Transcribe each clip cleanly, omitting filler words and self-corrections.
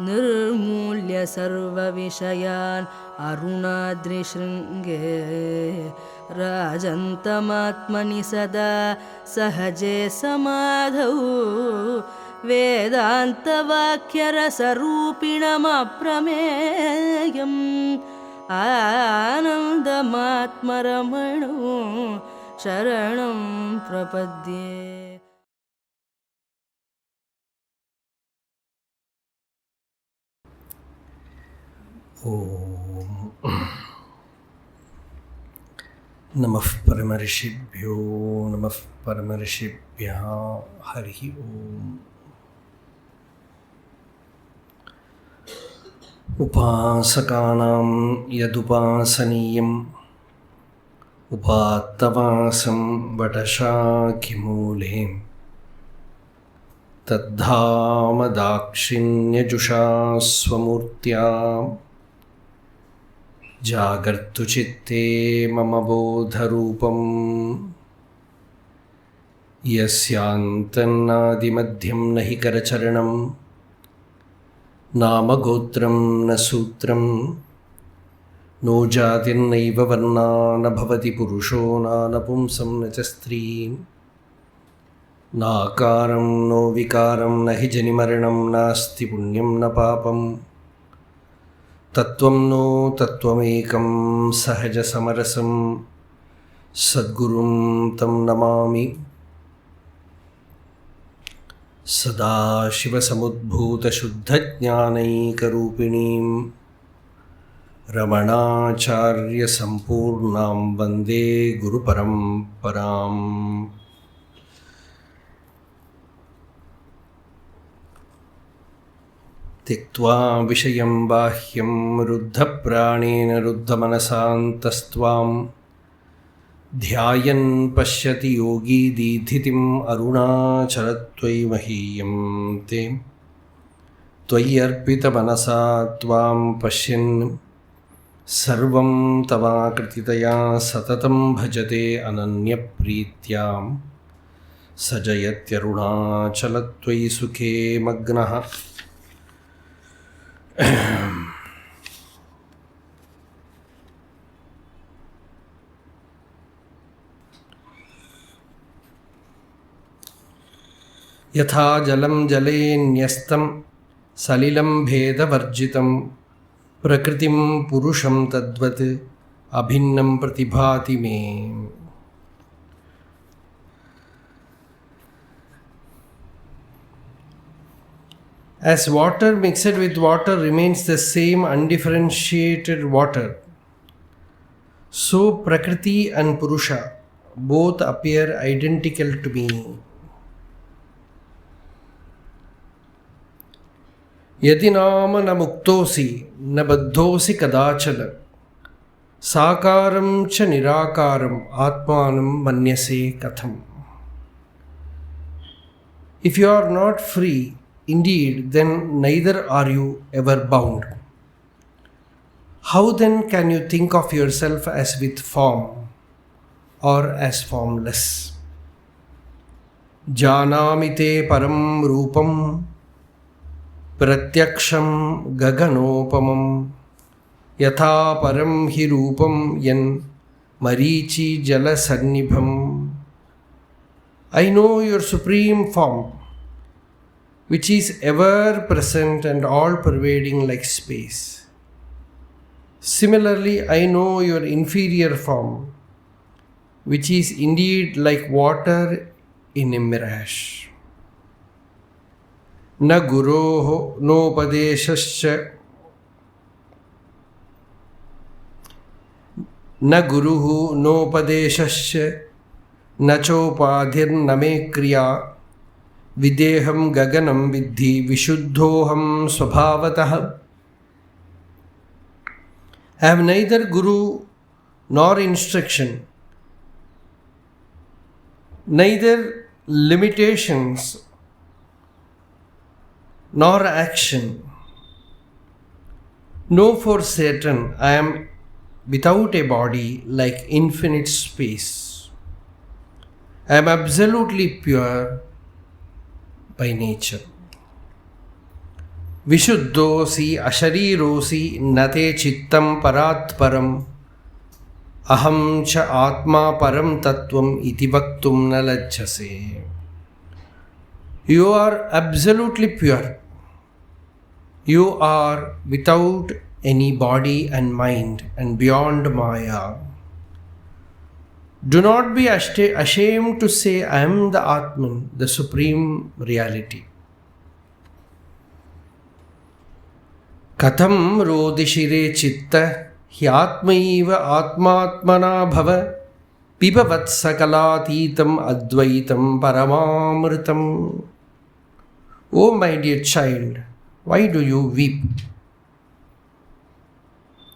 निर्मूल्य सर्वविषयान् अरुणाद्रिशृङ्गे राजन्तमात्मनि सदा सहजे समाधौ वेदान्तवाक्यरसरूपिणमप्रमेयम् आनन्दमात्मरमणो शरणं प्रपद्ये. नमः परमऋषिभ्यो नमः परमऋषिभ्यः हरिः ओम्. उपासकानां यदुपासनीयम् उपात्तवासं वटशाखिमूले तद्धाम दाक्षिण्यजुषा स्वमूर्त्या जागर्तु चित्ते मम बोधरूपम् यस्यान्तन्नादिमध्यं न हि करचरणं नाम गोत्रं न सूत्रं नो जातिर्नैव वर्णा न भवति पुरुषो नानपुंसं न च स्त्रीं नाकारं नो विकारं न हि जनिमरणं नास्ति पुण्यं न पापं तत्त्वं नो तत्त्वमेकं सहजसमरसं सद्गुरुं तं नमामि. सदाशिवसमुद्भूतशुद्धज्ञानैकरूपिणीं रमणाचार्यसम्पूर्णां वन्दे गुरुपरम्पराम्. त्यक्त्वा विषयं बाह्यं रुद्धप्राणेन रुद्धमनसान्तस्त्वां ध्यायन् पश्यति योगी दीधितिम् अरुणाचलत्वयि महीयं ते त्वय्यर्पितमनसा त्वां पश्यन् सर्वं तवाकृतितया सततं भजते अनन्यप्रीत्यां स जयत्यरुणाचलत्वयि सुखे मग्नः. यथा जलं जले न्यस्तं सलिलं भेदवर्जितं प्रकृतिं पुरुषं तद्वत् अभिन्नं प्रतिभाति मे. As water mixed with water remains the same undifferentiated water, so Prakriti and Purusha both appear identical to me. यदि नाम न मुक्तोऽसि न बद्धोऽसि कदाचन साकारं च निराकारम् आत्मानं मन्यसे कथम्. If you are not free, indeed, then neither are you ever bound. How then can you think of yourself as with form or as formless? Janami te param rupam pratyaksham gaganopamam yatha param hi rupam yan marichi jalasannibham. I know your supreme form, which is ever present and all pervading like space. Similarly, I know your inferior form, which is indeed like water in a mirage. Na guroho nopadeshascha na guruhu nopadeshascha na chopadhirname kriya videham gaganam vidhi vishuddhoham swabhavatah. I have neither guru nor instruction, neither limitations nor action. Know for certain I am without a body like infinite space. I am absolutely pure by nature. Vishuddhosi asharirosi nate chittam parat param aham cha atma param tattvam iti vaktum na lajjase. You are absolutely pure. You are without any body and mind and beyond Maya. Do not be ashamed to say, I am the Atman, the Supreme Reality. Katham rodishire chitta hyatmaiva atmatmana bhava pibavat sakalatītam advaitam paramamritam. O my dear child, why do you weep?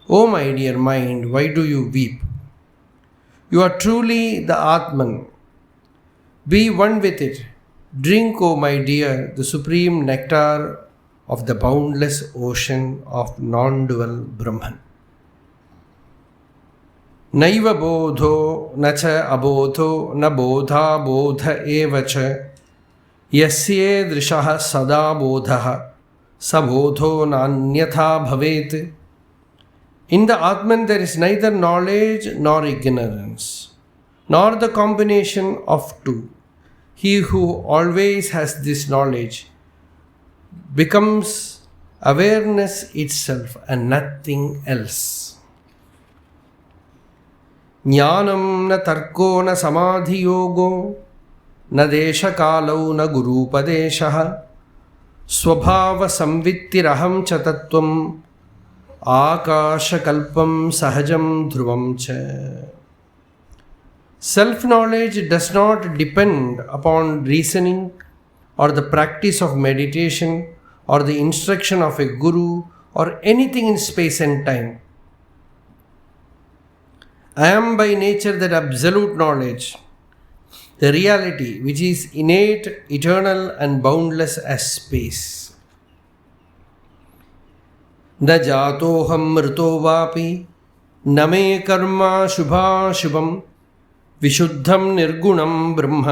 O my dear mind, why do you weep? You are truly the Atman. Be one with it. Drink, O my dear, the supreme nectar of the boundless ocean of non-dual Brahman. Naiva bodho nacha abodho na bodha bodha evacha yasye drishaha sada bodhaha sabodho nanyatha bhavet. In the Atman there is neither knowledge nor ignorance, nor the combination of two. He who always has this knowledge becomes awareness itself and nothing else. Jnanam na tarko na samadhi yogo na desha kalau na guru padeshaha swabhava samvittiraham cha tattvam ākāṣakalpam sahajam dhruvam ca. Self-knowledge does not depend upon reasoning or the practice of meditation or the instruction of a guru or anything in space and time. I am by nature that absolute knowledge, the reality which is innate, eternal and boundless as space. न जातोऽहं मृतो वापि न मे कर्म शुभाशुभं विशुद्धं निर्गुणं ब्रह्म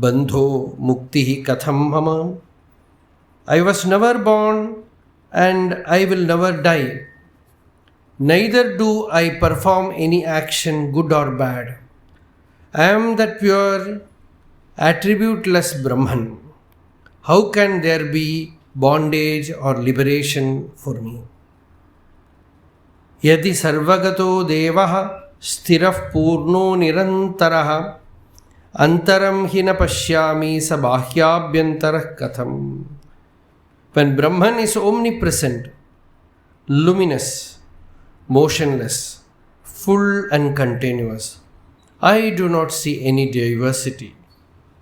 बन्धो मुक्तिः कथं मम. I was never born and I will never die. Neither do I perform any action, good or bad. I am that pure, attributeless Brahman. How can there be bondage or liberation for me? Yadi sarvagato devaha sthirah purno nirantarah antaram hina pashyami sabāhyābhyantarah katham. When Brahman is omnipresent, luminous, motionless, full and continuous, I do not see any diversity.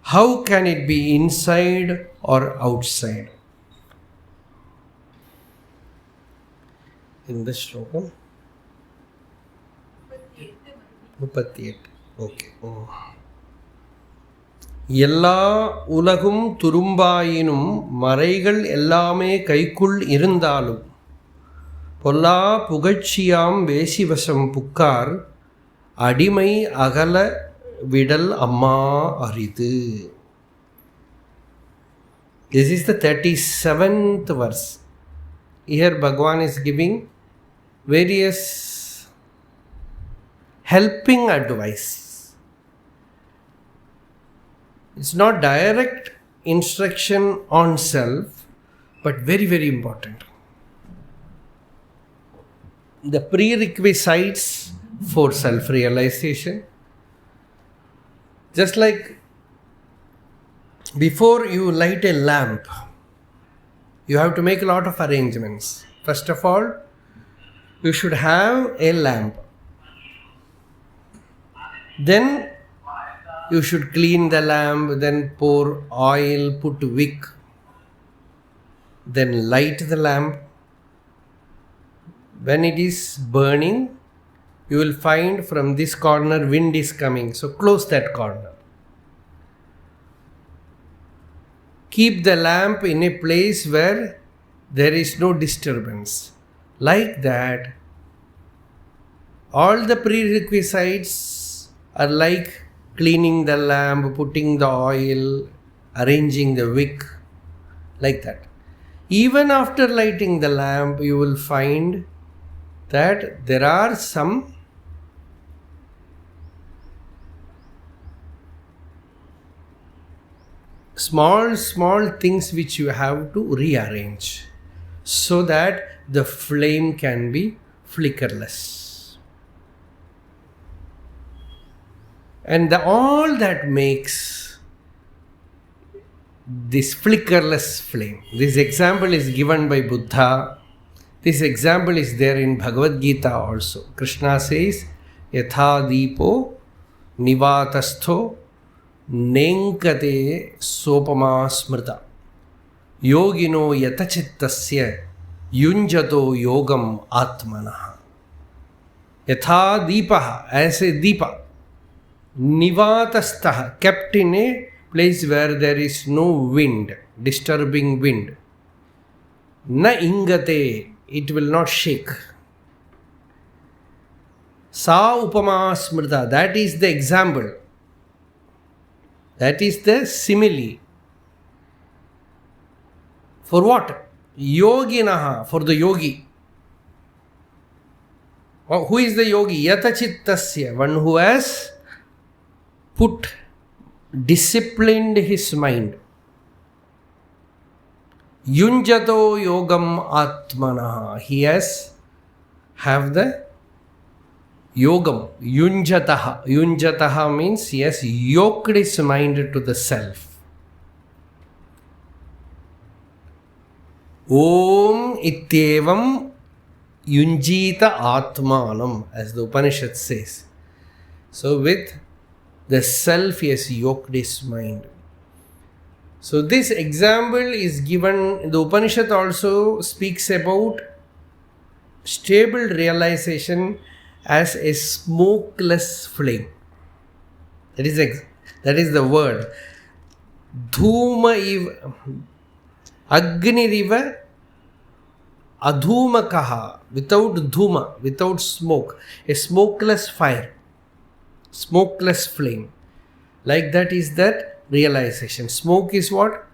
How can it be inside or outside? In this slokam? 38. Okay. ellā ulahum turumbā āyiṇum maṛaigaḻ ellāmē kaikkuḻ irundālum pollā puhaṛcciyām vēśivaśam pukkār raḍimai yahalaviḍa lammā varidu. This is the 37th verse. Here Bhagavan is giving various helping advice. It's not direct instruction on self, but very, very important. The prerequisites for self-realization. Just like before you light a lamp, you have to make a lot of arrangements. First of all, you should have a lamp. Then you should clean the lamp, then pour oil, put wick, then light the lamp. When it is burning, you will find from this corner wind is coming, so close that corner. Keep the lamp in a place where there is no disturbance. Like that, all the prerequisites are like cleaning the lamp, putting the oil, arranging the wick, like that. Even after lighting the lamp, you will find that there are some small things which you have to rearrange so that the flame can be flickerless. And all that makes this flickerless flame. This example is given by Buddha. This example is there in Bhagavad Gita also. Krishna says, Yatha Deepo Nivatastho Nenkate Sopama Smrta Yogino Yatachittasya Yunjato Yogam Atmanaha. Yatha Deepaha, as a Deepa, Nivatastaha, kept in a place where there is no wind, disturbing wind. Na ingate, it will not shake. Sa upama smrta, that is the example. That is the simile. For what? Yoginaha, for the yogi. Who is the yogi? Yatachittasya, one who has disciplined his mind. Yunjato yogam atmanaha. He has have the yogam. Yunjataha. Yunjataha means he has yoked his mind to the self. Om ityevam yunjita atmanam, as the Upanishad says. So with the self, he has yoked his mind. So this example is given, the Upanishad also speaks about stable realization as a smokeless flame. That is the word. Dhuma iva, Agni riva, adhumakaha, without dhuma, without smoke, a smokeless fire, smokeless flame. Like that is that realization. Smoke is what?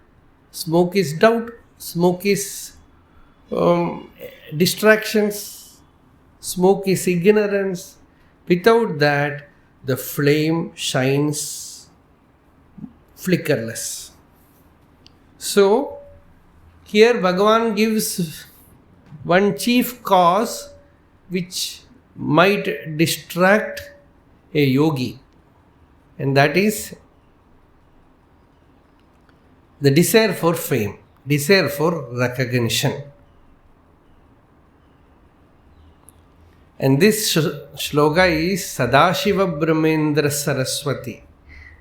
Smoke is doubt. Smoke is distractions. Smoke is ignorance. Without that, the flame shines flickerless. So, here Bhagavan gives one chief cause which might distract a yogi, and that is the desire for fame, desire for recognition. And this shloka is Sadasiva Brahmendra Saraswati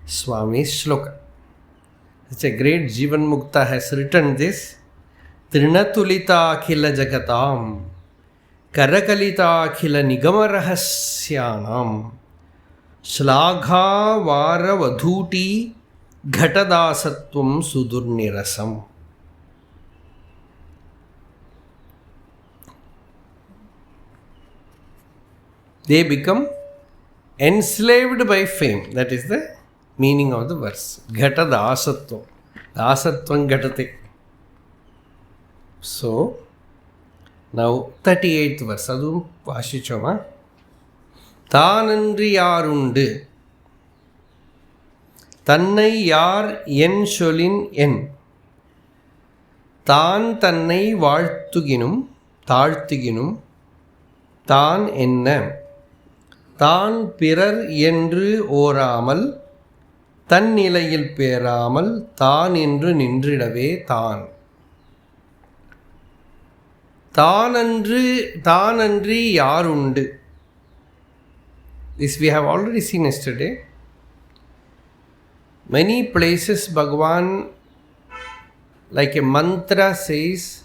Swami's shloka. Such a great Jivan Mukta has written this. Trinatulita akhila jagatam Karakalita akhila nigama rahasyanam Shlagha vara vadhuti Ghatadasatvam sudurnirasam. They become enslaved by fame. That is the meaning of the verse. Ghatadasatvam. Dasatvam ghatate. So, now 38th verse. Adum vashichoma. Tānandri yarundu. தன்னை யார் என் சொலின் என் தான் தன்னை வாழ்த்துகினும் தாழ்த்துகினும் தான் என்ன தான் பிறர் என்று ஓராமல் தன் நிலையில் பேராமல் தான் என்று நின்றிடவே தான் தானன்றி யாருண்டு. This we have already seen yesterday. Many places Bhagavan, like a mantra, says,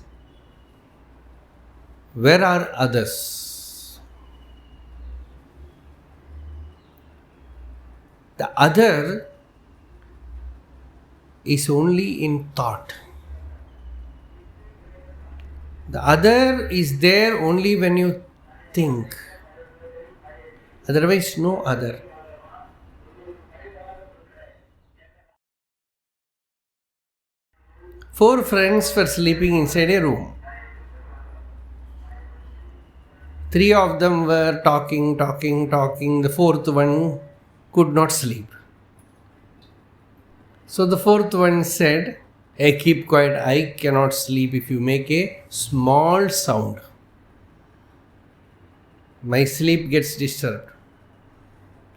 where are others? The other is only in thought. The other is there only when you think. Otherwise, no other. 4 friends were sleeping inside a room. 3 of them were talking. The 4th one could not sleep. So the 4th one said, "Hey, keep quiet, I cannot sleep if you make a small sound. My sleep gets disturbed.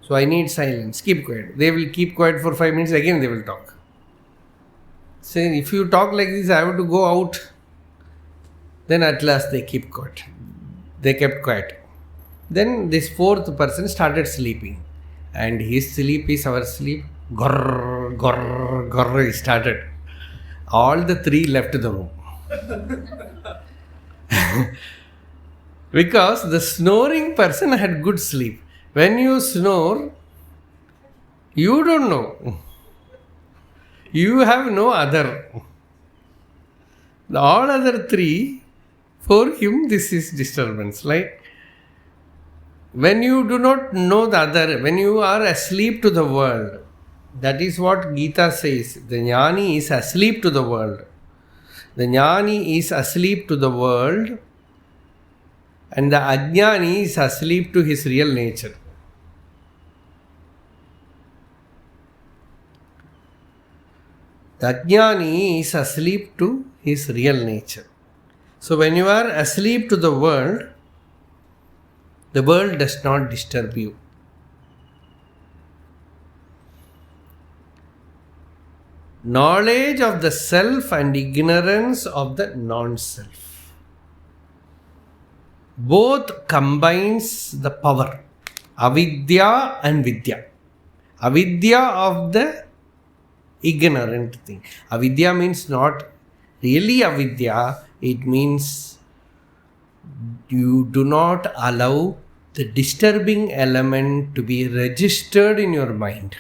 So I need silence. Keep quiet." They will keep quiet for 5 minutes, again they will talk. Say, "If you talk like this, I have to go out." Then at last they keep quiet. They kept quiet. Then this 4th person started sleeping. And his sleep is our sleep. Gorr, gorr, gorr, he started. All the 3 left the room. Because the snoring person had good sleep. When you snore, you don't know. You have no other. All other 3, for him this is disturbance. Like when you do not know the other, when you are asleep to the world, that is what Gita says. The jnani is asleep to the world. The jnani is asleep to the world, and the ajnani is asleep to his real nature. The ajnani is asleep to his real nature. So when you are asleep to the world does not disturb you. Knowledge of the self and ignorance of the non-self. Both combines the power. Avidya and vidya. Avidya of the ignorant thing. Avidya means not really avidya. It means you do not allow the disturbing element to be registered in your mind.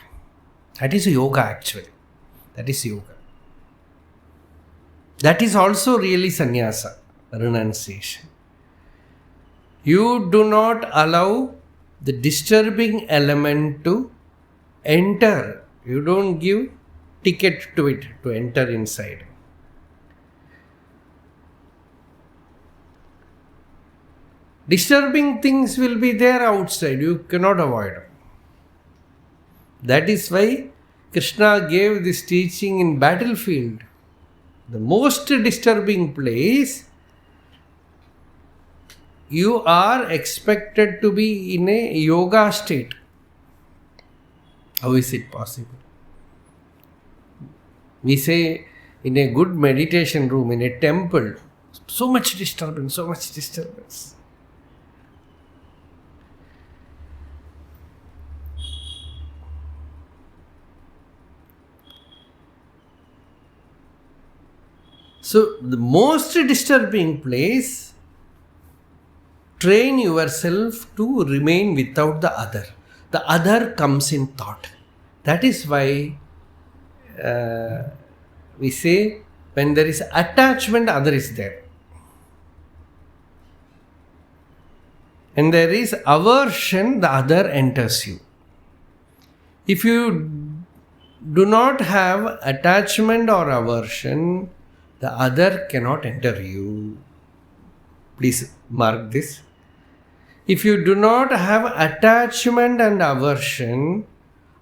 That is yoga actually. That is yoga. That is also really sannyasa, renunciation. You do not allow the disturbing element to enter. You don't give ticket to it to enter inside. Disturbing things will be there outside. You cannot avoid them. That is why Krishna gave this teaching in battlefield. The most disturbing place, you are expected to be in a yoga state. How is it possible? We say in a good meditation room, in a temple, so much disturbance, so much disturbance. So, the most disturbing place, train yourself to remain without the other. The other comes in thought. That is why we say when there is attachment, other is there. And there is aversion, the other enters you. If you do not have attachment or aversion, the other cannot enter you. Please mark this. If you do not have attachment and aversion,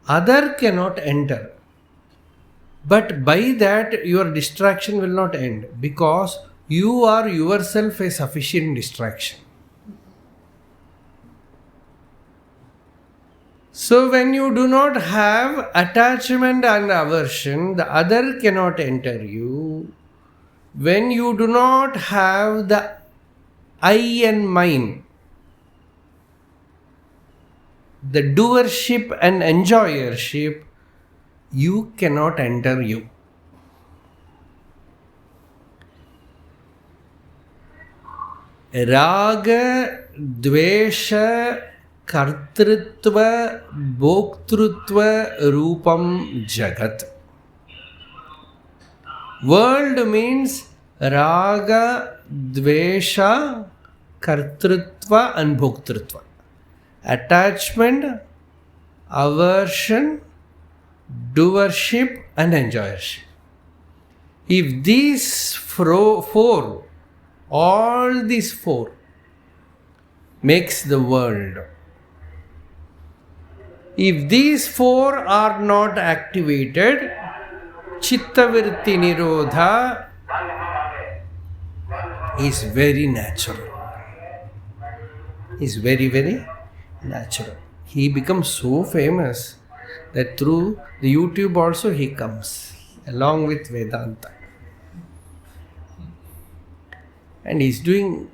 other cannot enter. But by that, your distraction will not end, because you are yourself a sufficient distraction. So when you do not have attachment and aversion, the other cannot enter you. When you do not have the I and mine, the doership and enjoyership, you cannot enter you. Raga, dvesha, kartrutva, bhoktrutva, rupam, jagat. World means raga, dvesha, kartrutva and bhoktrutva. Attachment, aversion, doership and enjoyership. If these four, all these four makes the world. If these four are not activated, chitta-vritti nirodha is very natural. Is very, very natural. He becomes so famous that through the YouTube also he comes along with Vedanta. And he's doing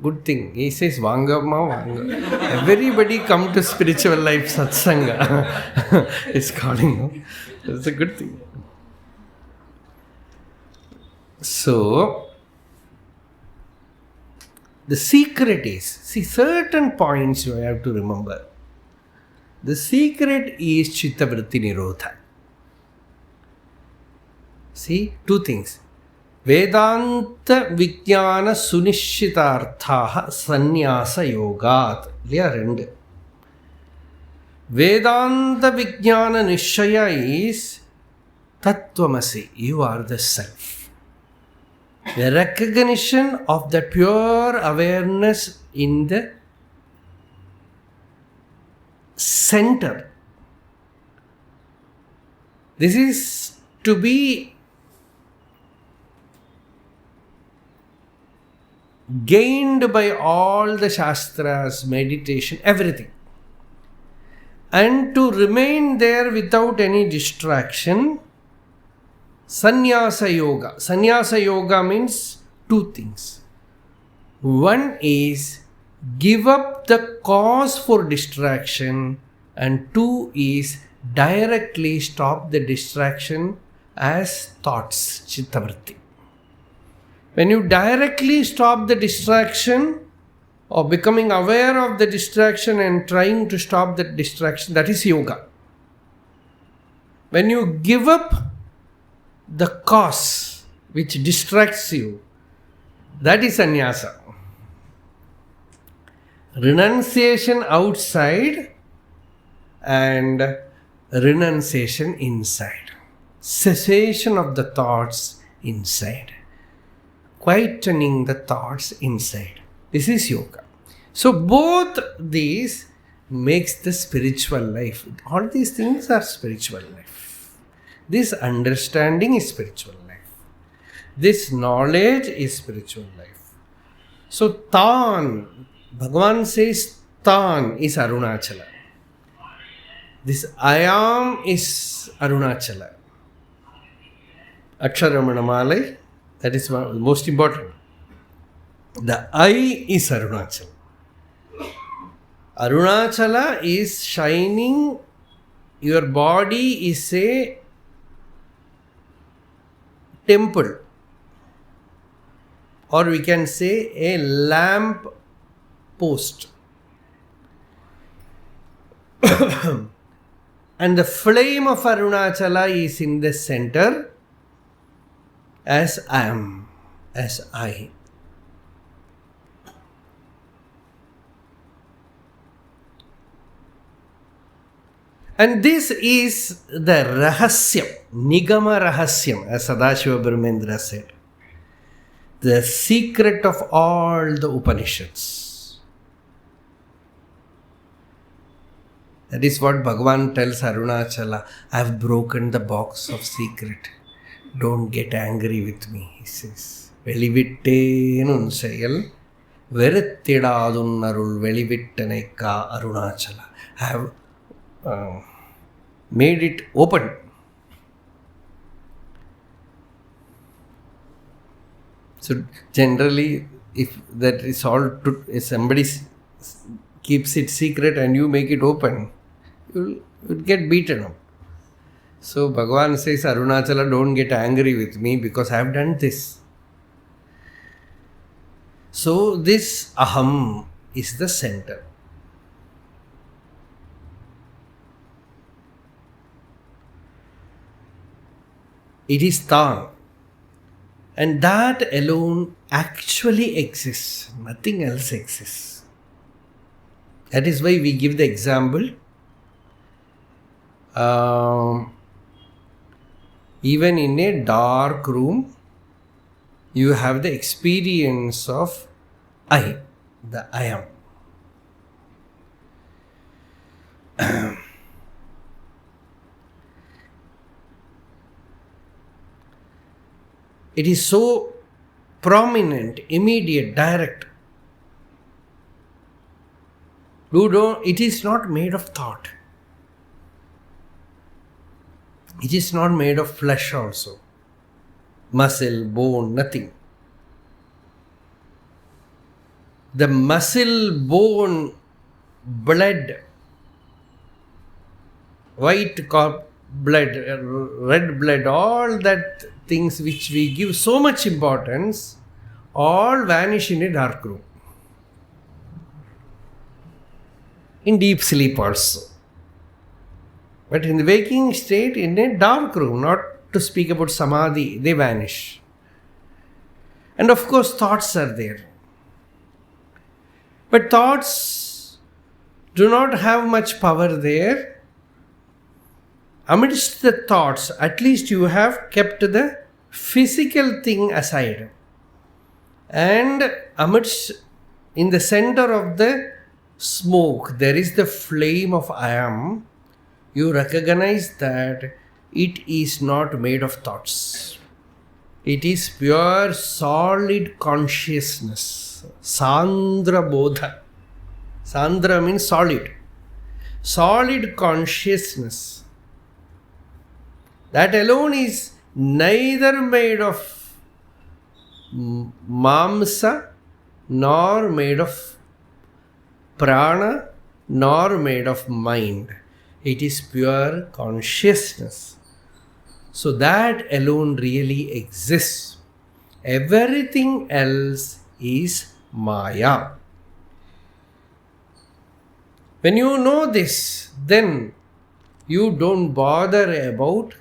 good thing. He says, Vangama, Vanga. Everybody come to spiritual life satsanga. It's calling. No? It's a good thing. So, the secret is, see, certain points you have to remember. The secret is chitta-vritti nirodha. See, two things. Vedanta Vijnana Sunishitarthaha Sannyasa Yogat. Liya rendu. Vedanta Vijnana Nishaya is Tattvamasi. You are the self. The recognition of the pure awareness in the center. This is to be gained by all the shastras, meditation, everything. And to remain there without any distraction, sannyasa yoga. Sannyasa yoga means two things. One is give up the cause for distraction, and two is directly stop the distraction as thoughts, chitta-vritti. When you directly stop the distraction or becoming aware of the distraction and trying to stop the distraction, that is yoga. When you give up the cause which distracts you, that is sannyasa. Renunciation outside and renunciation inside. Cessation of the thoughts inside. Quietening the thoughts inside. This is yoga. So both these makes the spiritual life. All these things are spiritual life. This understanding is spiritual life. This knowledge is spiritual life. So Tan, Bhagavan says Tan is Arunachala. This I am is Arunachala. Aksharamana Malai, that is most important. The I is Arunachala. Arunachala is shining. Your body is a temple, or we can say a lamp post. And the flame of Arunachala is in the center as I am, as I. And this is the rahasyam, nigama rahasyam, as Sadasiva Brahmendra said. The secret of all the Upanishads. That is what Bhagavan tells Arunachala. I have broken the box of secret. Don't get angry with me, he says. Velivitte nun seyal, veruthidadun arul velivittanekka Arunachala. I have made it open. So generally, if that is all true, if somebody keeps it secret and you make it open, you'll get beaten up. So Bhagavan says, Arunachala, don't get angry with me because I have done this. So this aham is the center. It is Tan. And that alone actually exists. Nothing else exists. That is why we give the example. Even in a dark room, you have the experience of I, the I am. It is so prominent, immediate, direct. It is not made of thought. It is not made of flesh also. Muscle, bone, nothing. The muscle, bone, blood, white blood, red blood, all that things which we give so much importance, all vanish in a dark room. In deep sleep also. But in the waking state, in a dark room, not to speak about samadhi, they vanish. And of course, thoughts are there. But thoughts do not have much power there. Amidst the thoughts, at least you have kept the physical thing aside. And amidst, in the center of the smoke, there is the flame of I am. You recognize that it is not made of thoughts. It is pure solid consciousness. Sandra bodha. Sandra means solid. Solid consciousness. That alone is neither made of mamsa, nor made of prana, nor made of mind. It is pure consciousness. So that alone really exists. Everything else is maya. When you know this, then you don't bother about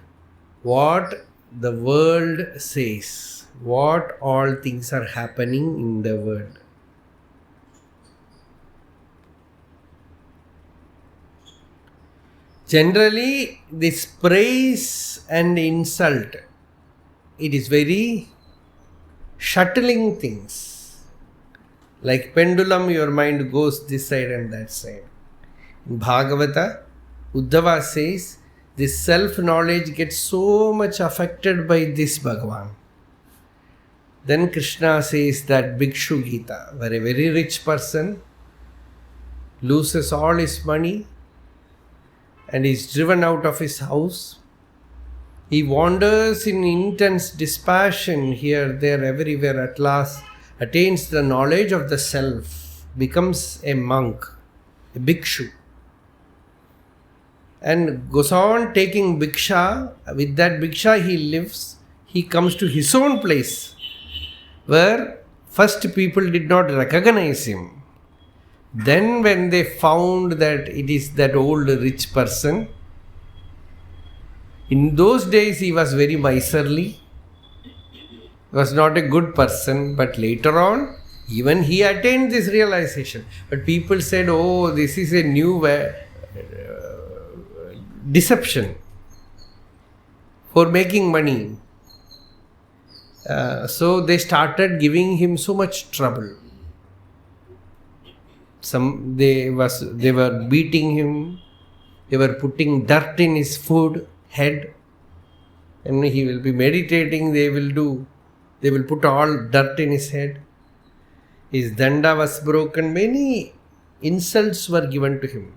what the world says, what all things are happening in the world. Generally, this praise and insult, it is very shuttling things. Like pendulum, your mind goes this side and that side. In Bhagavata, Uddhava says, this self-knowledge gets so much affected by this Bhagavan. Then Krishna says that Bhikshu Gita, where a very rich person loses all his money and is driven out of his house. He wanders in intense dispassion here, there, everywhere, at last attains the knowledge of the self, becomes a monk, a bhikshu, and goes on taking bhiksha. With that bhiksha he lives. He comes to his own place, where first people did not recognize him. Then when they found that it is that old rich person, in those days he was very miserly, was not a good person, but later on even he attained this realization. But people said, oh, this is a new deception for making money. So they started giving him so much trouble. They were beating him, they were putting dirt in his head, and he will be meditating, they will put all dirt in his head. His danda was broken, many insults were given to him.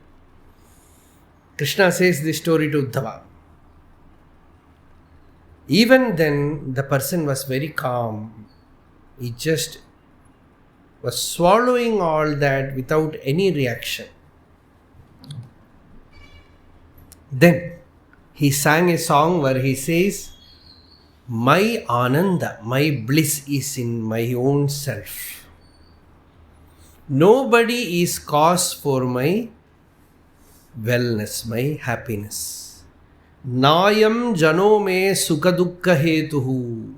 Krishna says this story to Uddhava. Even then, the person was very calm. He just was swallowing all that without any reaction. Then he sang a song where he says, my ananda, my bliss is in my own self. Nobody is cause for my wellness, my happiness. Nayam janome sukha dukkha hetuhu.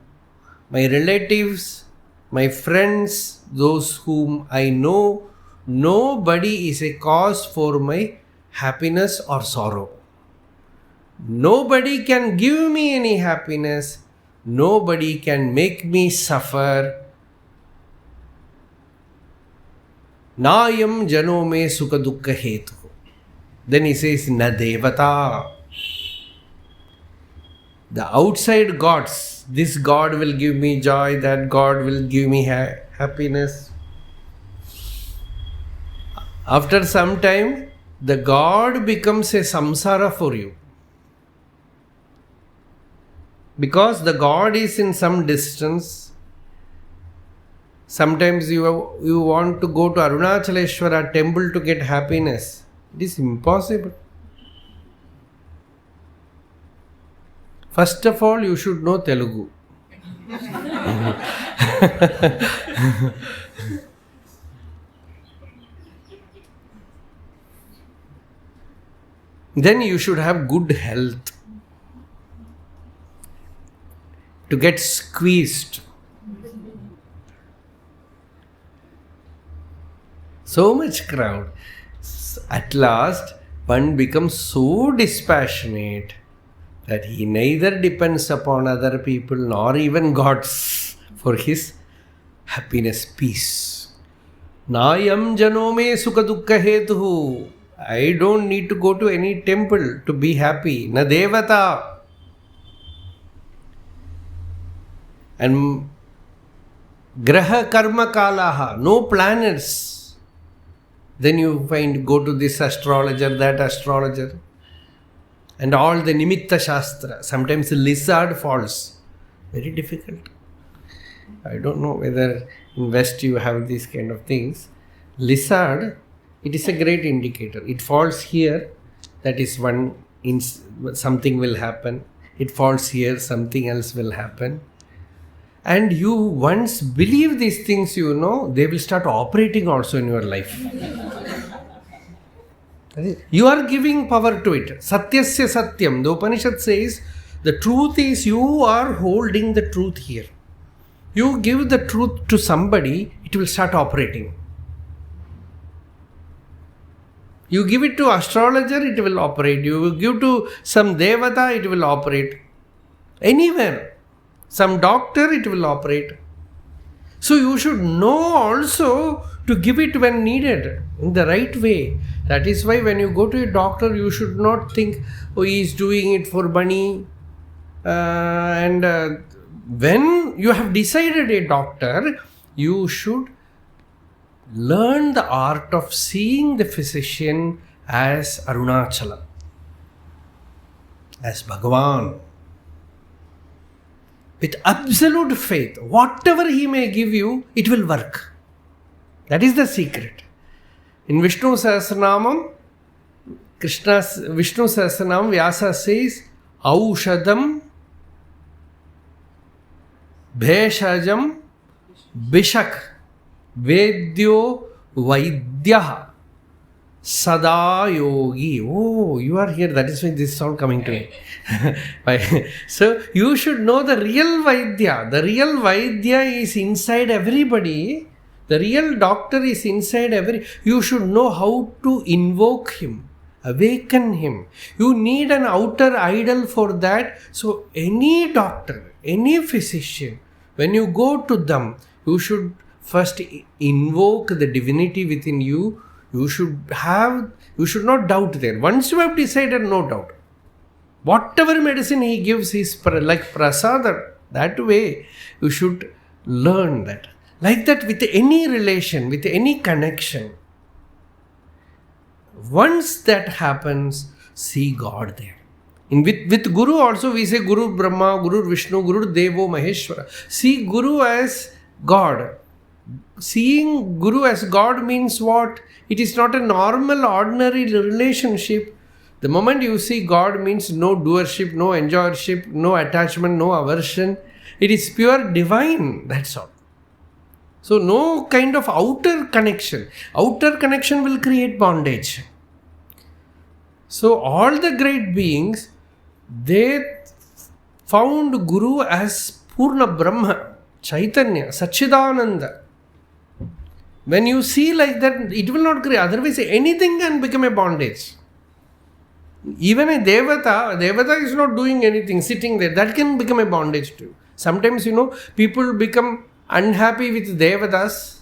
My relatives, my friends, those whom I know, nobody is a cause for my happiness or sorrow. Nobody can give me any happiness. Nobody can make me suffer. Nāyam janome sukha dukkha hetu. Then he says, na devata. The outside gods, this God will give me joy, that God will give me happiness. After some time, the God becomes a samsara for you. Because the God is in some distance. Sometimes you want to go to Arunachaleshwara temple to get happiness. It is impossible. First of all, you should know Telugu. Then you should have good health to get squeezed. So much crowd. At last, one becomes so dispassionate that he neither depends upon other people nor even gods for his happiness, peace. Nāyam janome sukha dukkha hetuhu. I don't need to go to any temple to be happy. Na devata. And graha karma kalaha. No planets. Then you go to this astrologer, that astrologer. And all the nimitta shastra. Sometimes the lizard falls. Very difficult. I don't know whether in West you have these kind of things. Lizard, it is a great indicator. It falls here, that is something will happen. It falls here, something else will happen. And you once believe these things, they will start operating also in your life. You are giving power to it. Satyasya satyam. The Upanishad says, the truth is you are holding the truth here. You give the truth to somebody, it will start operating. You give it to astrologer, it will operate. You give to some devata, it will operate. Anywhere. Some doctor, it will operate. So you should know also to give it when needed, in the right way. That is why when you go to a doctor, you should not think, he is doing it for money. When you have decided a doctor, you should learn the art of seeing the physician as Arunachala, as Bhagavan. With absolute faith, whatever he may give you, it will work. That is the secret. In Vishnu Sahasranamam, Vishnu Sahasranam, Vyasa says, Aushadam, Bheshajam, Bishak, Vedyo, Vaidyaha, Sada Yogi. Oh, you are here. That is why this is all coming to me. So, you should know the real Vaidya. The real Vaidya is inside everybody. The real doctor is inside you should know how to invoke him, awaken him. You need an outer idol for that. So, any doctor, any physician, when you go to them, you should first invoke the divinity within you. You should not doubt there. Once you have decided, no doubt. Whatever medicine he gives is like prasada. That way, you should learn that. Like that with any relation, with any connection. Once that happens, see God there. With Guru also we say Guru Brahma, Guru Vishnu, Guru Devo Maheshwara. See Guru as God. Seeing Guru as God means what? It is not a normal, ordinary relationship. The moment you see God means no doership, no enjoyership, no attachment, no aversion. It is pure divine, that's all. So no kind of outer connection. Outer connection will create bondage. So all the great beings, they found Guru as Purna Brahma, Chaitanya, Satchidananda. When you see like that, it will not create. Otherwise, anything can become a bondage. Even a devata is not doing anything, sitting there. That can become a bondage too. Sometimes, people become unhappy with devatas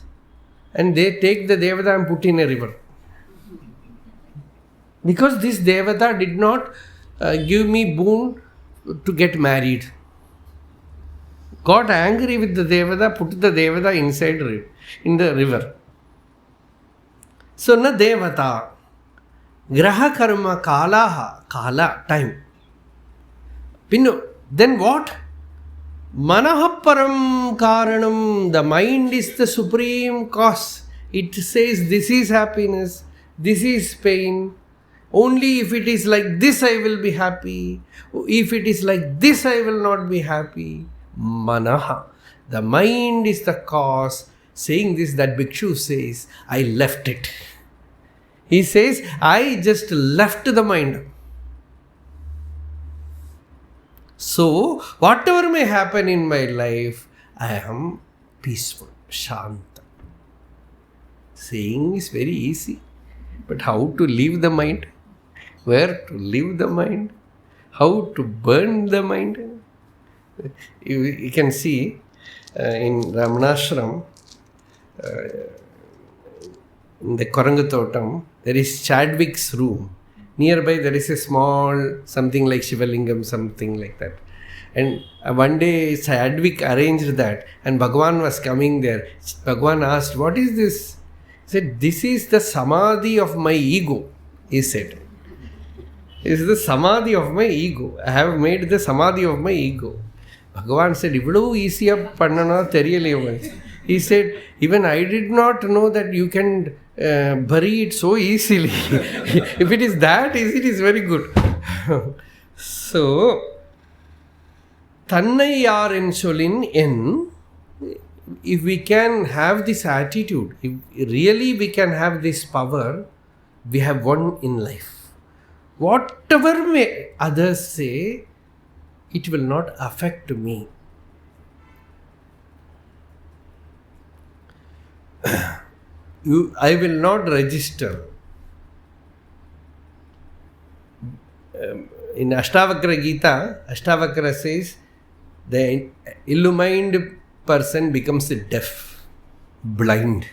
and they take the devata and put in a river. Because this devata did not give me boon to get married. Got angry with the devata, put the devata inside in the river. So, na devata. Graha karma kalaha. Kala, time. Then what? Manaha param karanam. The mind is the supreme cause. It says this is happiness, this is pain. Only if it is like this I will be happy. If it is like this I will not be happy. Manaha. The mind is the cause. Saying this, that bhikshu says, I left it. He says, I just left the mind. So, whatever may happen in my life, I am peaceful, shanta. Saying is very easy. But how to leave the mind? Where to leave the mind? How to burn the mind? You can see in Ramanashram, in the Korangatotam, there is Chadwick's room. Nearby there is a small something like Shivalingam, something like that. And one day Chadwick arranged that and Bhagavan was coming there. Bhagavan asked, what is this? He said, this is the samadhi of my ego, he said. This is the samadhi of my ego. I have made the samadhi of my ego. Bhagavan said, ivvadu easiya pannana theriyaliyum. He said, even I did not know that you can bury it so easily. If it is that easy, it is very good. So, Thannai yaren solin en, if we can have this attitude, if really we can have this power, we have won in life. Whatever may others say, it will not affect me. I will not register. In Ashtavakra Gita, Ashtavakra says, the illumined person becomes deaf, blind.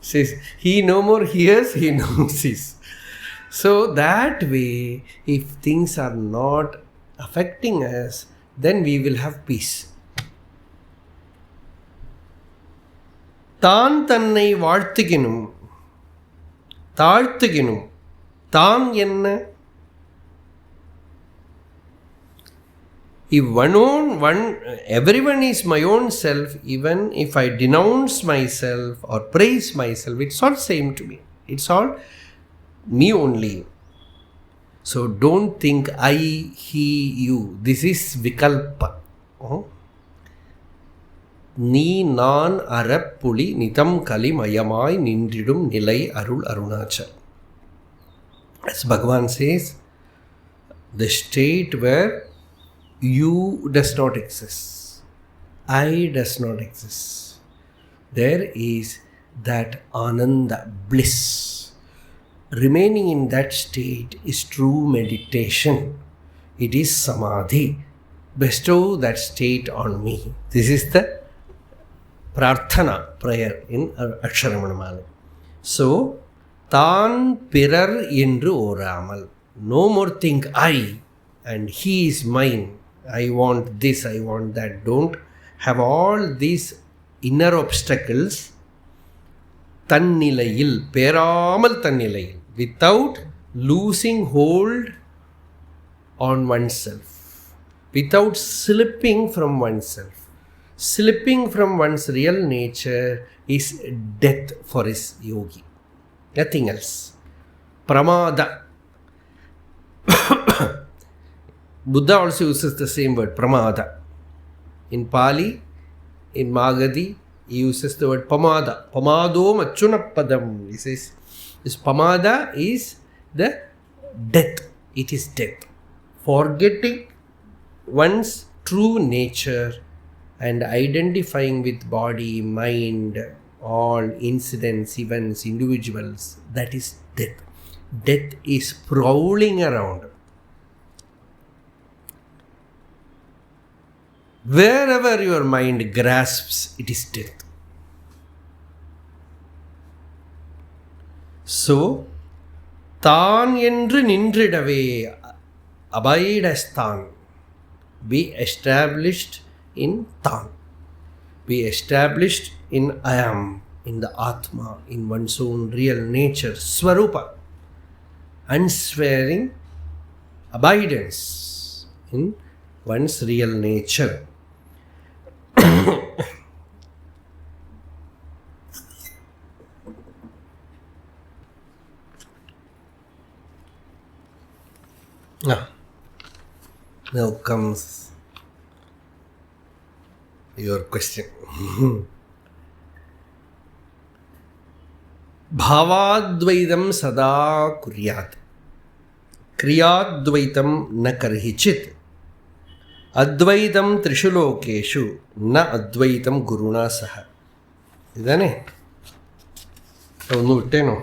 Says, he no more hears, he no more sees. So that way, if things are not affecting us, then we will have peace. தான் தன்னை வாழ்த்துகினும் தாழ்த்துகினும் தான் என்ன? If everyone is my own self, even if I denounce myself or praise myself, it's all same to me. It's all me only. So don't think I, he, you. This is vikalpa. நீ நான் அறப்புலி நிதம் கலி மயமாய் நின்றிடும் நிலை அருள் Arunachal. As Bhagavan says, the state where you does not exist, I does not exist, there is that ananda, bliss. Remaining in that state is true meditation. It is samadhi. Bestow that state on me. This is the prarthana, prayer in Aksharamanamala. So, Tan pirar endru oramal. No more think I and he is mine. I want this, I want that. Don't have all these inner obstacles. Tannilayil, peramal tannilayil, without losing hold on oneself, without slipping from oneself. Slipping from one's real nature is death for his yogi. Nothing else. Pramada. Buddha also uses the same word, pramada. In Pali, in Magadhi, he uses the word pamada. Pamado machunapadam. He says, this pamada is the death. It is death. Forgetting one's true nature and identifying with body, mind, all incidents, events, individuals, that is death. death is prowling around. Wherever your mind grasps, it is death. So, Tan endru nindridave, abide as Tan. Be established in Tan. Be established in I am, in the Atma, in one's own real nature, Swarupa. Unswearing abidance in one's real nature. Now comes your question. Bhavadvaitam sada kuryat. Kriyadvaitam na karhichit. Advaitam trishulokeshu na advaitam guruna saha. Idane? Onu vitteno?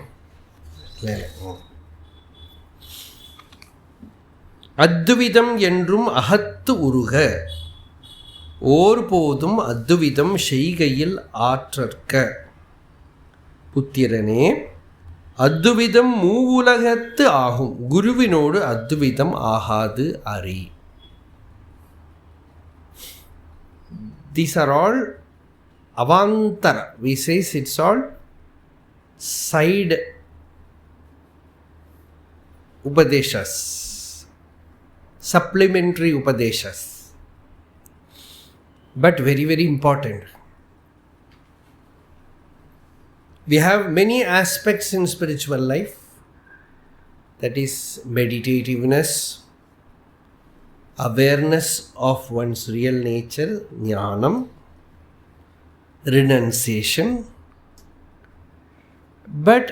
அத்விதம் என்றும் அகத்து உருக ஓர் போதும் அத்விதம் செய்கையில் ஆற்றற்க. புத்திரனே, அத்விதம் மூவுலகத்து ஆகும், குருவினோடு அத்விதம் ஆகாது அறி. These are all avantara. We say it's all side upadeshas, supplementary upadeshas, but very, very important. We have many aspects in spiritual life, that is meditativeness, awareness of one's real nature, jnanam, renunciation, but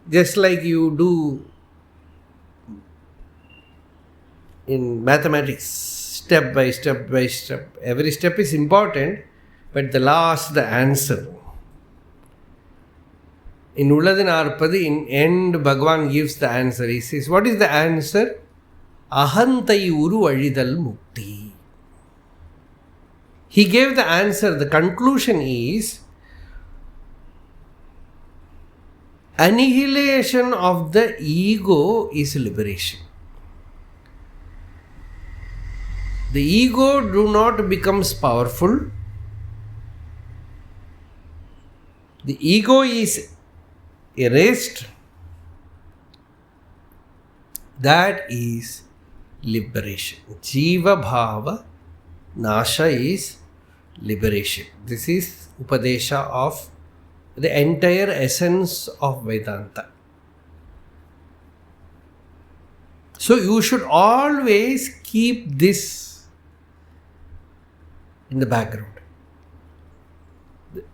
just like you do in mathematics, step by step by step, every step is important, but the last, the answer. In Ulladinarpadi, in end, Bhagavan gives the answer. He says, what is the answer? Ahantai uru alidal mukti. He gave the answer. The conclusion is annihilation of the ego is liberation. The ego do not becomes powerful. The ego is erased. That is liberation. Jiva bhava nasha is liberation. This is upadesha of the entire essence of Vedanta. So you should always keep this in the background.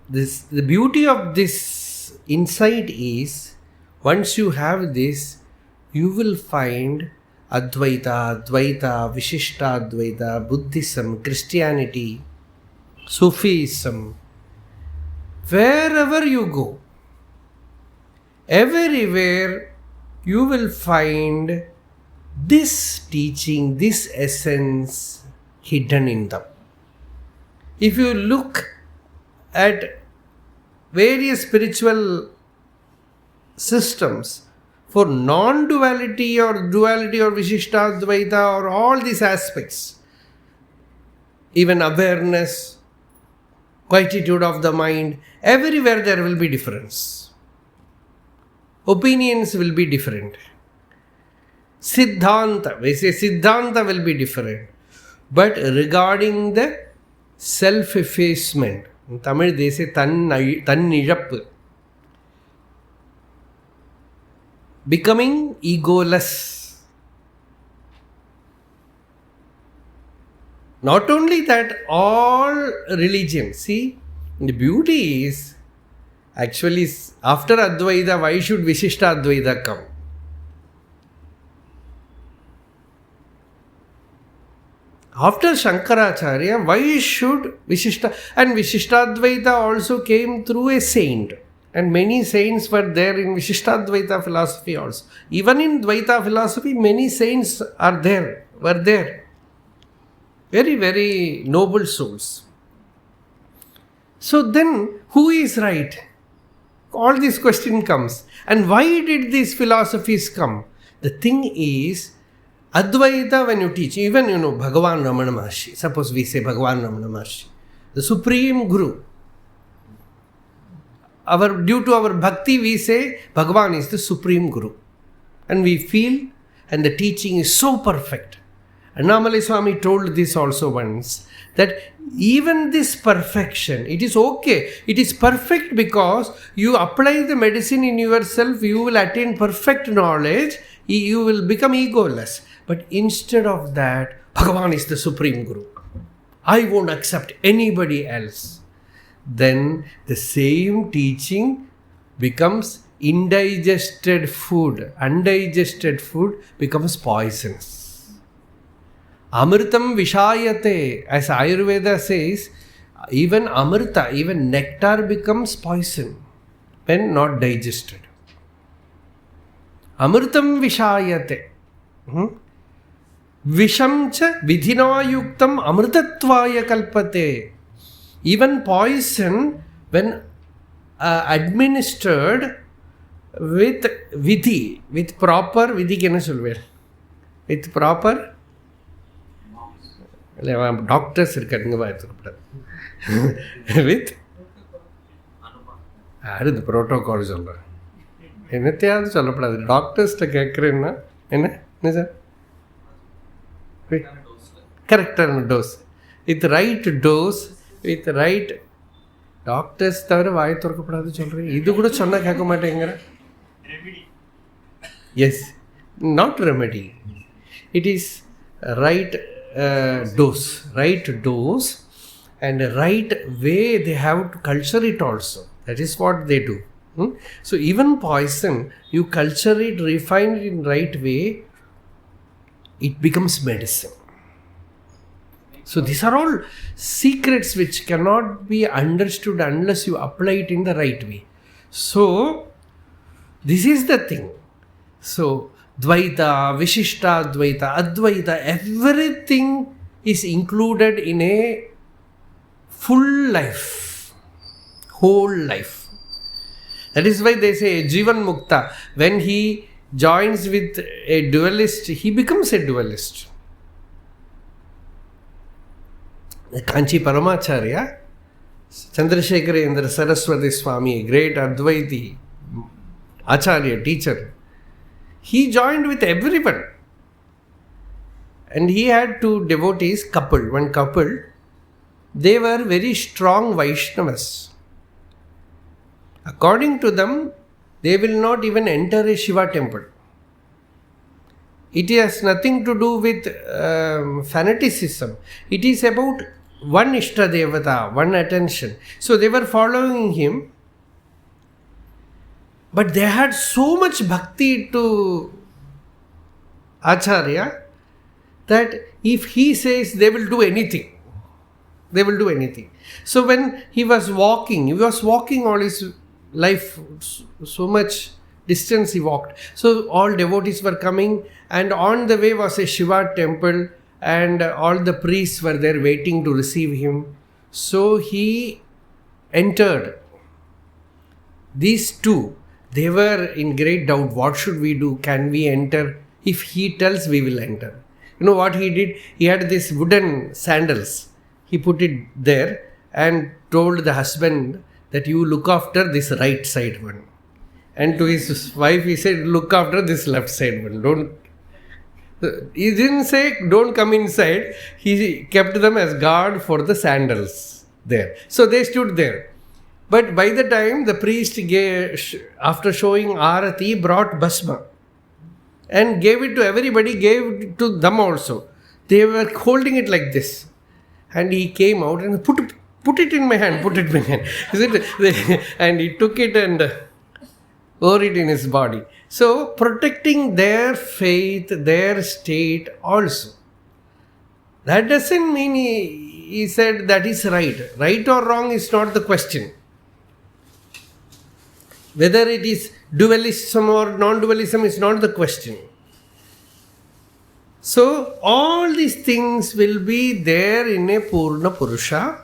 The beauty of this insight is, once you have this, you will find Advaita, Dvaita, Vishishta Advaita, Buddhism, Christianity, Sufism. Wherever you go, everywhere you will find this teaching, this essence hidden in them. If you look at various spiritual systems, for non-duality or duality or Vishishtadvaita or all these aspects, even awareness, quietude of the mind, everywhere there will be difference. Opinions will be different. Siddhanta, we say Siddhanta will be different. But regarding the self-effacement, in Tamil they say tannizhappu, becoming egoless. Not only that, all religions, see, the beauty is, actually after Advaita, why should Vishishta Advaita come? After Shankaracharya, why should Vishishta? And Vishishtadvaita also came through a saint. And many saints were there in Vishishtadvaita philosophy also. Even in Dvaita philosophy, many saints were there. Very, very noble souls. So then, who is right? All this question comes. And why did these philosophies come? The thing is, Advaita, when you teach, even Bhagavan Ramana Maharshi, suppose we say Bhagavan Ramana Maharshi, the Supreme Guru. Due to our bhakti, we say Bhagavan is the Supreme Guru. And we feel, and the teaching is so perfect. Annamalai Swami told this also once, that even this perfection, it is okay. It is perfect because you apply the medicine in yourself, you will attain perfect knowledge, you will become egoless. But instead of that, Bhagavan is the Supreme Guru. I won't accept anybody else. Then the same teaching becomes indigested food. Undigested food becomes poisonous. Amritam vishayate, as Ayurveda says, even amrita, even nectar becomes poison when not digested. Amritam vishayate. Visham cha vidhina yuktam amritatvaya kalpate. Even poison, when administered with vidhi, with proper vidhi, with proper doctors with the protocol. Doctors correct dose. With right dose, with right doctors yes, not remedy. It is right dose and right way they have to culture it also. That is what they do. So even poison, you culture it, refine it in right way, it becomes medicine. So these are all secrets which cannot be understood unless you apply it in the right way. So this is the thing. So Dvaita, Vishishta Dvaita, Advaita, everything is included in a full life, whole life. That is why they say Jivan Mukta, when he joins with a dualist, he becomes a dualist. Kanchi Paramacharya, Chandrasekharendra Saraswati Swami, great Advaiti, Acharya, teacher, he joined with everyone. And he had two devotees, one couple. They were very strong Vaishnavas. According to them, they will not even enter a Shiva temple. It has nothing to do with fanaticism. It is about one Ishta Devata, one attention. So they were following him. But they had so much bhakti to Acharya that if he says they will do anything. They will do anything. So when he was walking all his life, so much distance he walked. So all devotees were coming, and on the way was a Shiva temple, and all the priests were there waiting to receive him. So he entered. These two, they were in great doubt. What should we do? Can we enter? If he tells, we will enter. You know what he did? He had these wooden sandals. He put it there and told the husband that you look after this right side one. And to his wife he said, look after this left side one. He didn't say don't come inside. He kept them as guard for the sandals there. So they stood there. But by the time the priest after showing Arati, brought Bhasma and gave it to everybody, gave it to them also. They were holding it like this. And he came out and put it in my hand, and he took it and wore it in his body. So protecting their faith, their state also. That doesn't mean he said that is right. Right or wrong is not the question. Whether it is dualism or non-dualism is not the question. So, all these things will be there in a Purna Purusha.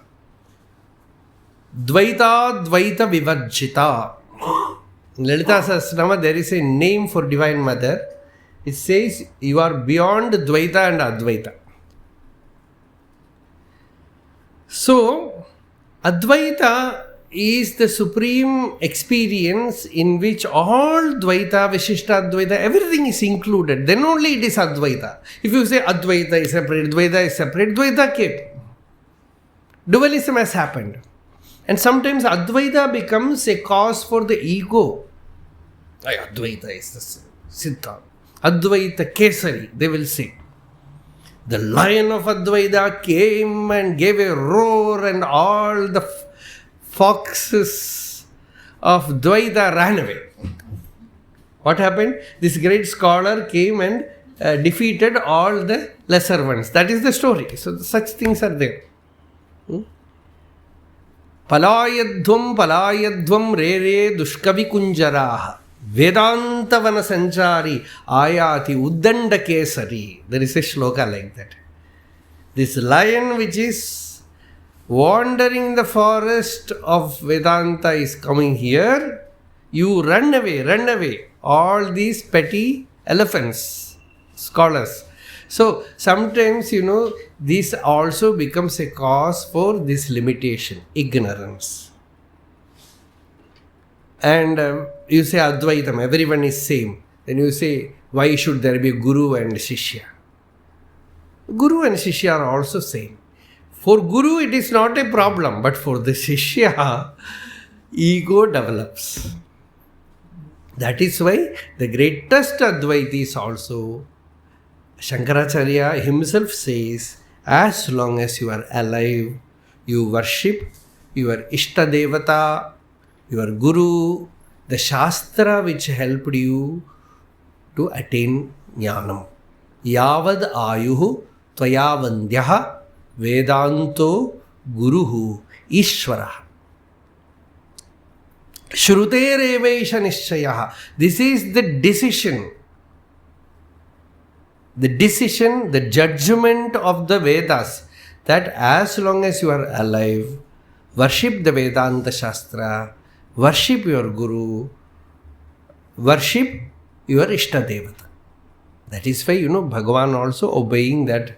Dvaita Dvaita Vivarjita. In Lalita Sahasranama, there is a name for Divine Mother. It says you are beyond Dvaita and Advaita. So, Advaita is the supreme experience in which all Dvaita, Vishishta Advaita, everything is included. Then only it is Advaita. If you say Advaita is separate, Dvaita is separate, Dvaita came. Dualism has happened. And sometimes Advaita becomes a cause for the ego. Advaita is the Siddha. Advaita Kesari, they will say. The lion of Advaita came and gave a roar, and all the foxes of Dvaita ran away. What happened? This great scholar came and defeated all the lesser ones. That is the story. So such things are there. Palayadhvam palayadhvam re re dushkavi kunjaraha Vedantavana sanchari ayati uddanda kesari. There is a shloka like that. This lion which is wandering in the forest of Vedanta is coming here. You run away, run away. All these petty elephants, scholars. So sometimes, this also becomes a cause for this limitation, ignorance. And you say Advaitam, everyone is same. Then you say, why should there be Guru and Shishya? Guru and Shishya are also same. For Guru it is not a problem, but for the Shishya, ego develops. That is why the greatest Advaitis also, Shankaracharya himself says, as long as you are alive, you worship your Ishta Devata, your Guru, the Shastra which helped you to attain Jnanam. Yavad Ayuhu Tvayavandyaha Vedanto Guruhu Ishvaraha. Shruterevaisha Nishchayaha. This is the decision. The decision, the judgment of the Vedas, that as long as you are alive, worship the Vedanta Shastra, worship your Guru, worship your Ishta Devata. That is why, Bhagavan also obeying that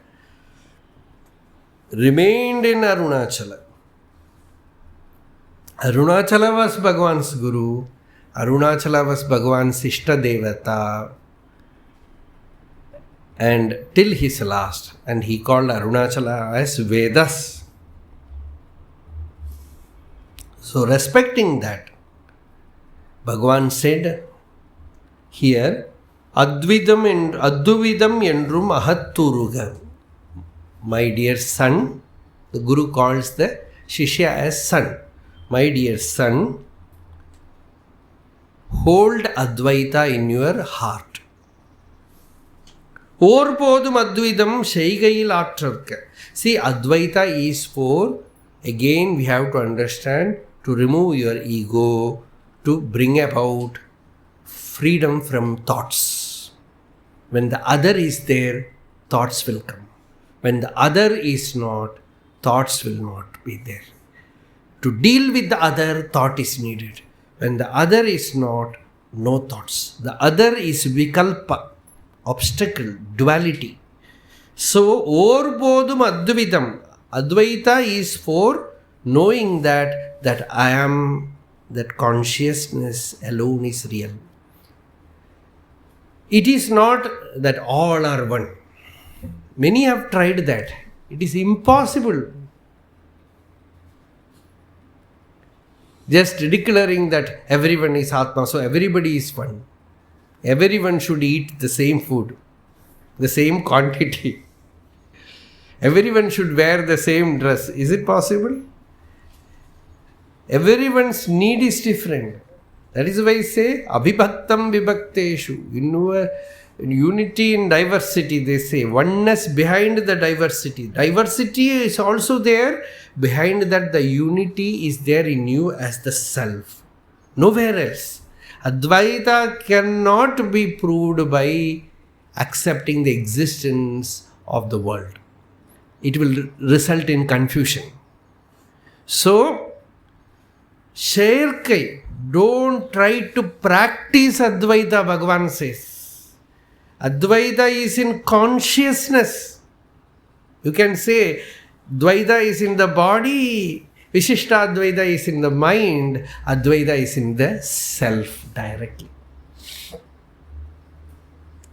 remained in Arunachala. Arunachala was Bhagavan's Guru, Arunachala was Bhagavan's Ishta Devata, and till his last, and he called Arunachala as Vedas. So respecting that, Bhagavan said here, Advidam endrum ahatturuga. My dear son, the Guru calls the Shishya as son. My dear son, hold Advaita in your heart. Orpodum Advidam Sheigail Atrarka. See, Advaita is for, again we have to understand, to remove your ego, to bring about freedom from thoughts. When the other is there, thoughts will come. When the other is not, thoughts will not be there. To deal with the other, thought is needed. When the other is not, no thoughts. The other is vikalpa, obstacle, duality. So, Orbodum Advidam. Advaita is for knowing that I am, that consciousness alone is real. It is not that all are one. Many have tried that. It is impossible. Just declaring that everyone is Atma, so everybody is one. Everyone should eat the same food, the same quantity. Everyone should wear the same dress. Is it possible? Everyone's need is different. That is why I say, Abhibhaktam Vibhakteshu. In unity in diversity, they say, oneness behind the diversity. Diversity is also there. Behind that, the unity is there in you as the self. Nowhere else. Advaita cannot be proved by accepting the existence of the world. It will result in confusion. So, Sherkai, don't try to practice Advaita, Bhagavan says. Advaita is in consciousness. You can say Dvaita is in the body, Vishishta Advaita is in the mind, Advaita is in the self directly.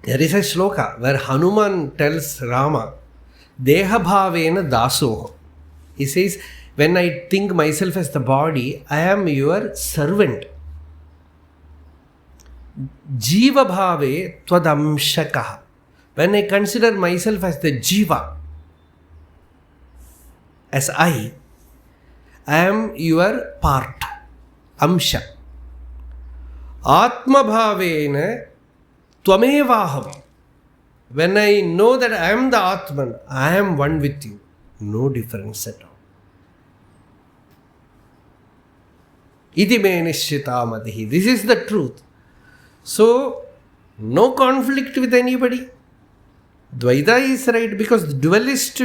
There is a shloka where Hanuman tells Rama, Deha bhavena dasoho. He says, when I think myself as the body, I am your servant. Jiva bhave twadamshakaha. When I consider myself as the jiva, as I am your part, amsha. Atma bhavena tvamevaham. When I know that I am the Atman, I am one with you. No difference at all. Iti me nishchitamatihi. This is the truth. So, no conflict with anybody. Dvaita is right because the dualist,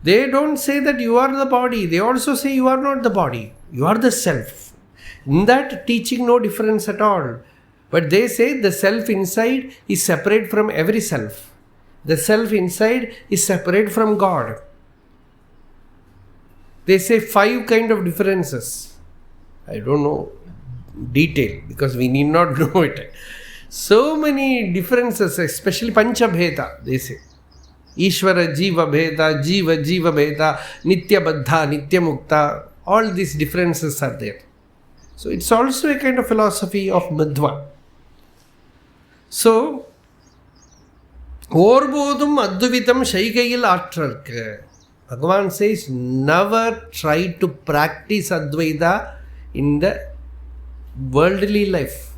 they don't say that you are the body. They also say you are not the body. You are the self. In that teaching, no difference at all. But they say the self inside is separate from every self. The self inside is separate from God. They say 5 kind of differences. I don't know detail because we need not know it. So many differences, especially Panchabheda, they say. Ishvara Jiva Bheda, Jiva Bheda, Nitya Baddha, Nitya Mukta, all these differences are there. So it's also a kind of philosophy of Madhva. So, Orbodum Adduvitam Shaikayil Atrark. Bhagavan says, never try to practice Advaita in the worldly life.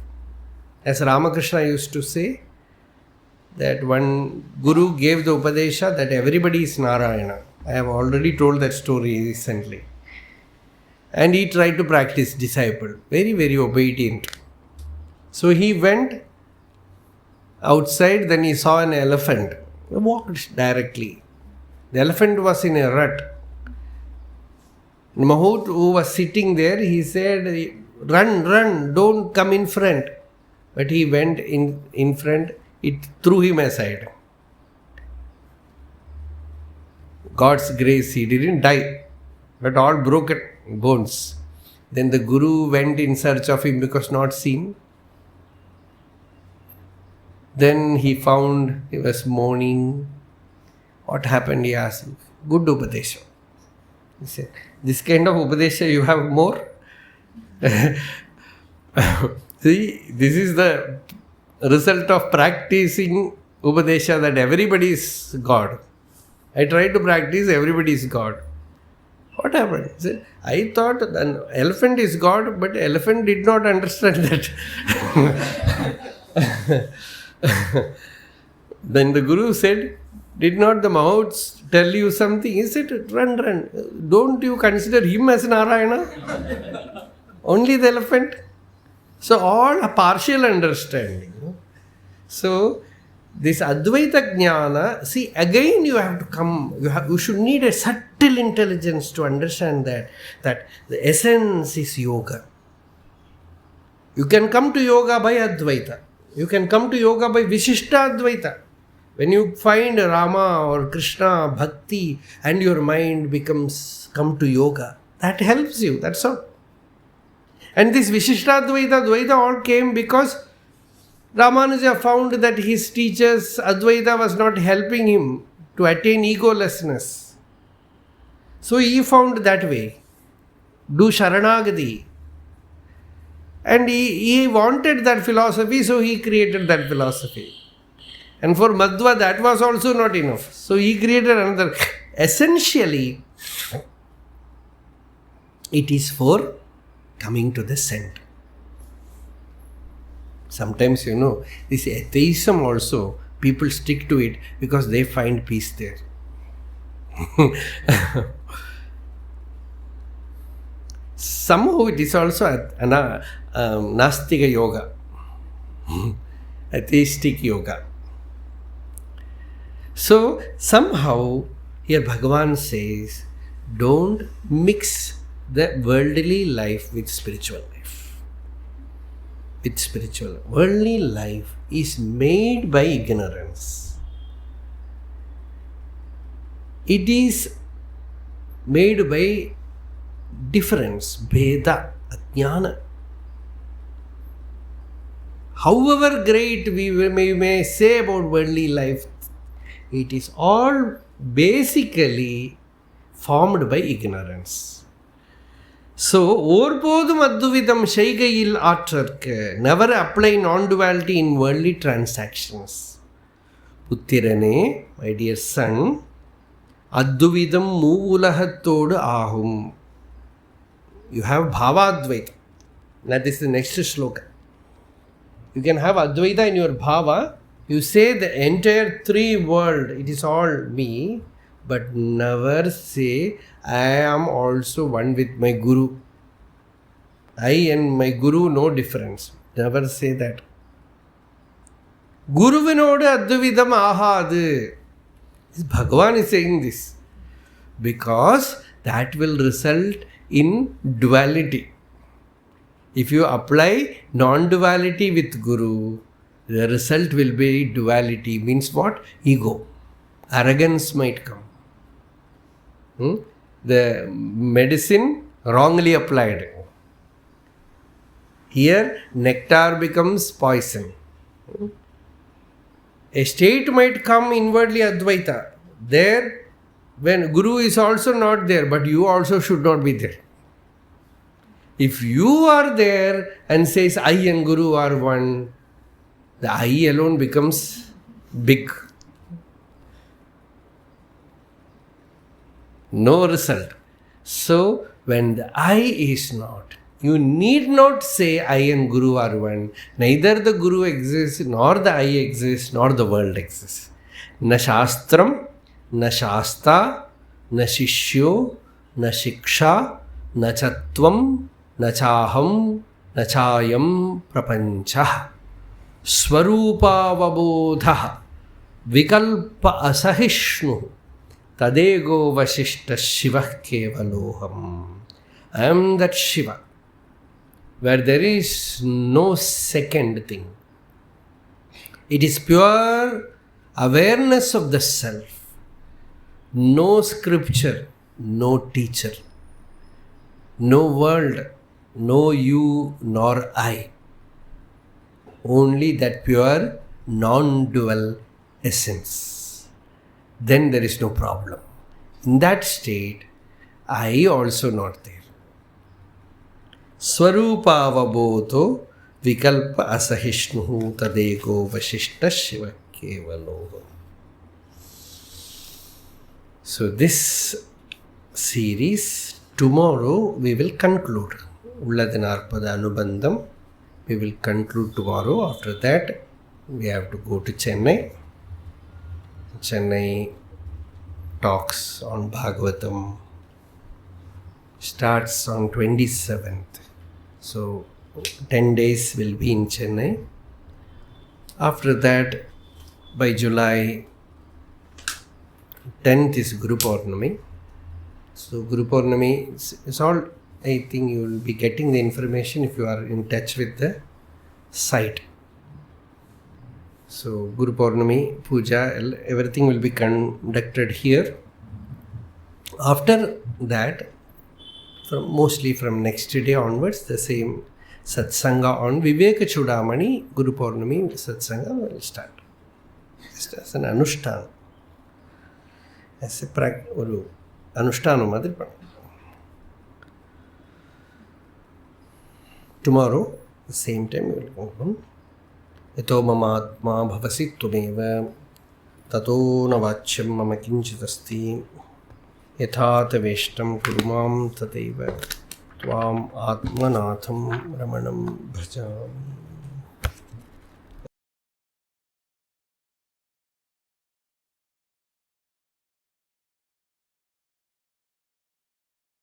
As Ramakrishna used to say, that one Guru gave the Upadesha that everybody is Narayana. I have already told that story recently. And he tried to practice disciple. Very, very obedient. So he went outside, then he saw an elephant. He walked directly. The elephant was in a rut. Mahout, who was sitting there, he said, run, don't come in front. But he went in front, it threw him aside. God's grace, he didn't die, but all broken bones. Then the Guru went in search of him because not seen. Then he found he was mourning. What happened? He asked. Good Upadesha. He said, this kind of Upadesha you have more? See, this is the result of practicing Upadesha that everybody is God. I tried to practice, everybody is God. What happened? He said, I thought an elephant is God, but elephant did not understand that. Then the Guru said, did not the Mahouts tell you something? He said, run. Don't you consider him as Narayana? Only the elephant? So all a partial understanding. So this Advaita Jnana, see again you have to come, you should need a subtle intelligence to understand that the essence is yoga. You can come to yoga by Advaita. You can come to yoga by Vishishta Advaita. When you find Rama or Krishna, Bhakti, and your mind come to yoga, that helps you, that's all. And this Vishishta Advaita all came because Ramanuja found that his teachers, Advaita was not helping him to attain egolessness. So he found that way. Do Sharanagati. And he wanted that philosophy, so he created that philosophy. And for Madhva, that was also not enough. So he created another. Essentially, it is for coming to the center. Sometimes, this atheism also, people stick to it because they find peace there. somehow it is also Nastika yoga, atheistic yoga. So somehow here Bhagavan says, don't mix the worldly life with spiritual life. With spiritual. Worldly life is made by ignorance. It is made by difference, bheda, ajnana. However great we may say about worldly life, it is all basically formed by ignorance. So, orpodum adduvidam shaigayil aatrarkku, never apply non-duality in worldly transactions. Puttirane, my dear son, adduvidam moolahattodu ahum. You have bhavadvaita. That is the next shloka. You can have advaita in your bhava. You say the entire three world, it is all me, but never say, I am also one with my Guru. I and my Guru, no difference. Never say that. Guruvinodu advavidam ahadu. Bhagavan is saying this. Because that will result in duality. If you apply non-duality with Guru, the result will be duality. Means what? Ego. Arrogance might come. The medicine wrongly applied. Here, nectar becomes poison. A state might come inwardly Advaita. There, when Guru is also not there, but you also should not be there. If you are there and says, I and Guru are one, the I alone becomes big. No result. So, when the I is not, you need not say I and Guru are one. Neither the Guru exists, nor the I exists, nor the world exists. Na shastram, na shasta, na shishyo, na shiksha, na chatvam, na chaham, na chayam prapanchah. Swarupavabodha vikalpa asahishnu tadego vasishta shivah kevaloham. I am that Shiva, where there is no second thing. It is pure awareness of the self. No scripture, no teacher, no world, no you nor I. Only that pure non-dual essence. Then there is no problem. In that state, I also not there. Swarupavabodho vikalpa asahishnuhu tadego vasishta shiva kevaloham. So this series, tomorrow we will conclude. Ulladinarpada Anubandham. We will conclude tomorrow. After that, we have to go to Chennai. Chennai talks on Bhagavatam starts on 27th. So, 10 days will be in Chennai. After that, by July 10th is Guru Purnami. So, Guru Purnami, it's all, I think you will be getting the information if you are in touch with the site. So, Guru Purnami, Puja, everything will be conducted here. After that, mostly from next day onwards, the same Satsanga on Viveka Chudamani, Guru Purnami Satsanga will start. Just as an Anushtan. As a Anushtanam Madri. Tomorrow, the same time, we will go on. Yato mamatma bhavasi tumeva tato navachyam mama kinchitasti yatha taveshtam kurumam tateva tvam atmanatham ramanam bhajami.